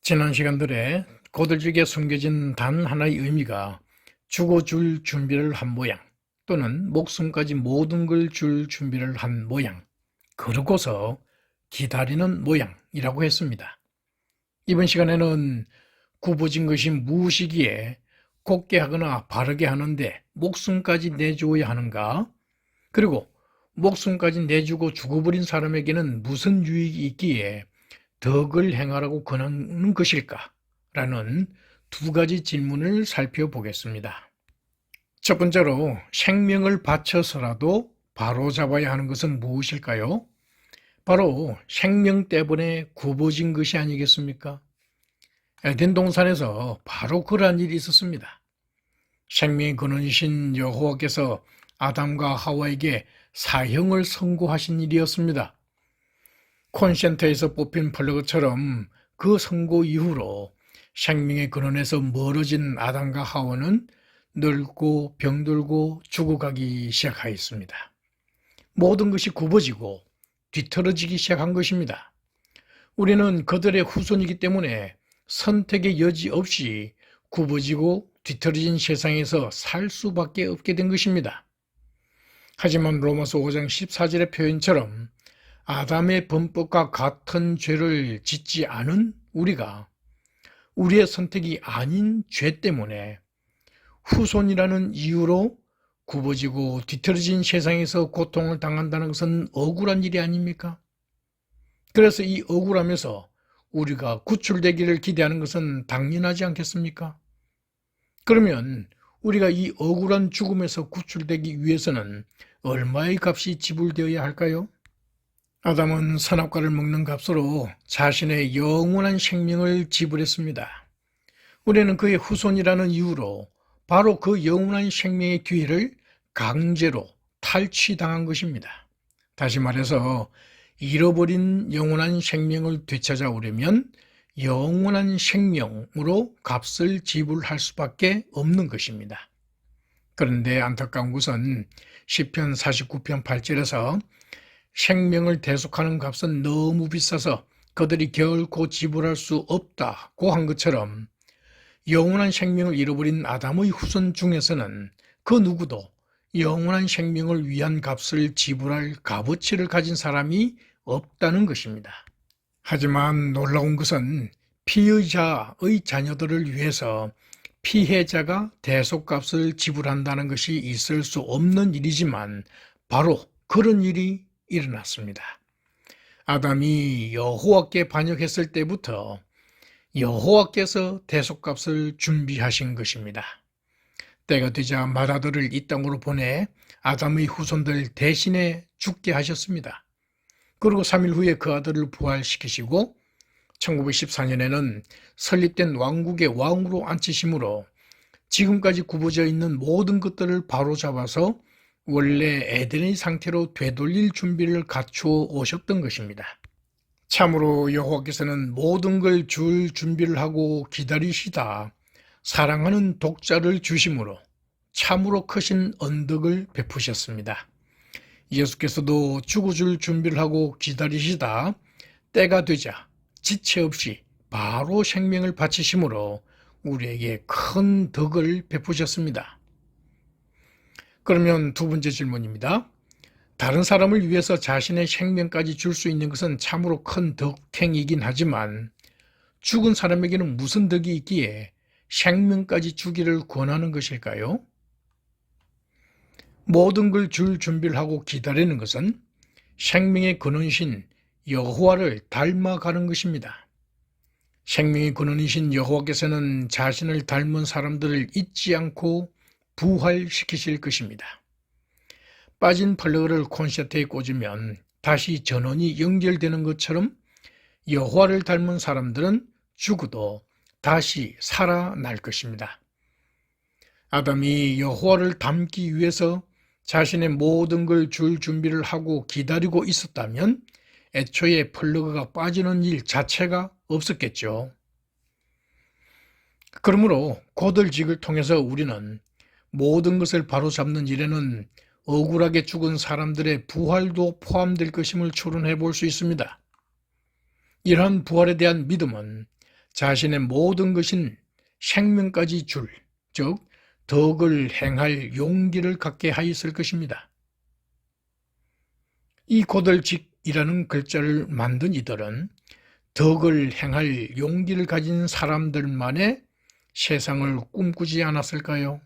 지난 시간들에 고들직에 숨겨진 단 하나의 의미가 죽어줄 준비를 한 모양, 또는 목숨까지 모든 걸 줄 준비를 한 모양, 그러고서 기다리는 모양이라고 했습니다. 이번 시간에는 굽어진 것이 무엇이기에 곱게 하거나 바르게 하는데 목숨까지 내주어야 하는가? 그리고 목숨까지 내주고 죽어버린 사람에게는 무슨 유익이 있기에 덕을 행하라고 권하는 것일까? 라는 두 가지 질문을 살펴보겠습니다. 첫 번째로 생명을 바쳐서라도 바로잡아야 하는 것은 무엇일까요? 바로 생명 때문에 굽어진 것이 아니겠습니까? 에덴 동산에서 바로 그러한 일이 있었습니다. 생명의 근원이신 여호와께서 아담과 하와에게 사형을 선고하신 일이었습니다. 콘센트에서 뽑힌 플러그처럼 그 선고 이후로 생명의 근원에서 멀어진 아담과 하와는 늙고 병들고 죽어가기 시작하였습니다. 모든 것이 굽어지고 뒤틀어지기 시작한 것입니다. 우리는 그들의 후손이기 때문에 선택의 여지 없이 굽어지고 뒤틀어진 세상에서 살 수밖에 없게 된 것입니다. 하지만 로마서 5장 14절의 표현처럼 아담의 범법과 같은 죄를 짓지 않은 우리가 우리의 선택이 아닌 죄 때문에 후손이라는 이유로 굽어지고 뒤틀어진 세상에서 고통을 당한다는 것은 억울한 일이 아닙니까? 그래서 이 억울함에서 우리가 구출되기를 기대하는 것은 당연하지 않겠습니까? 그러면 우리가 이 억울한 죽음에서 구출되기 위해서는 얼마의 값이 지불되어야 할까요? 아담은 선악과를 먹는 값으로 자신의 영원한 생명을 지불했습니다. 우리는 그의 후손이라는 이유로 바로 그 영원한 생명의 기회를 강제로 탈취당한 것입니다. 다시 말해서 잃어버린 영원한 생명을 되찾아오려면 영원한 생명으로 값을 지불할 수밖에 없는 것입니다. 그런데 안타까운 것은 시편 49편 8절에서 생명을 대속하는 값은 너무 비싸서 그들이 결코 지불할 수 없다고 한 것처럼 영원한 생명을 잃어버린 아담의 후손 중에서는 그 누구도 영원한 생명을 위한 값을 지불할 값어치를 가진 사람이 없다는 것입니다. 하지만 놀라운 것은 피의자의 자녀들을 위해서 피해자가 대속값을 지불한다는 것이 있을 수 없는 일이지만 바로 그런 일이 일어났습니다. 아담이 여호와께 반역했을 때부터 여호와께서 대속값을 준비하신 것입니다. 때가 되자 맏아들을 이 땅으로 보내 아담의 후손들 대신에 죽게 하셨습니다. 그리고 3일 후에 그 아들을 부활시키시고 1914년에는 설립된 왕국의 왕으로 앉히심으로 지금까지 굽어져 있는 모든 것들을 바로잡아서 원래 에덴의 상태로 되돌릴 준비를 갖추어 오셨던 것입니다. 참으로 여호와께서는 모든 걸 줄 준비를 하고 기다리시다 사랑하는 독자를 주심으로 참으로 크신 언덕을 베푸셨습니다. 예수께서도 죽어줄 준비를 하고 기다리시다 때가 되자 지체 없이 바로 생명을 바치심으로 우리에게 큰 덕을 베푸셨습니다. 그러면 두 번째 질문입니다. 다른 사람을 위해서 자신의 생명까지 줄 수 있는 것은 참으로 큰 덕행이긴 하지만 죽은 사람에게는 무슨 덕이 있기에 생명까지 주기를 권하는 것일까요? 모든 걸 줄 준비를 하고 기다리는 것은 생명의 근원이신 여호와를 닮아가는 것입니다. 생명의 근원이신 여호와께서는 자신을 닮은 사람들을 잊지 않고 부활시키실 것입니다. 빠진 플러그를 콘센트에 꽂으면 다시 전원이 연결되는 것처럼 여호와를 닮은 사람들은 죽어도 다시 살아날 것입니다. 아담이 여호와를 닮기 위해서 자신의 모든 걸 줄 준비를 하고 기다리고 있었다면 애초에 플러그가 빠지는 일 자체가 없었겠죠. 그러므로 고들직을 통해서 우리는 모든 것을 바로잡는 일에는 억울하게 죽은 사람들의 부활도 포함될 것임을 추론해 볼 수 있습니다. 이러한 부활에 대한 믿음은 자신의 모든 것인 생명까지 줄, 즉 덕을 행할 용기를 갖게 하였을 것입니다. 이 고들직이라는 글자를 만든 이들은 덕을 행할 용기를 가진 사람들만의 세상을 꿈꾸지 않았을까요?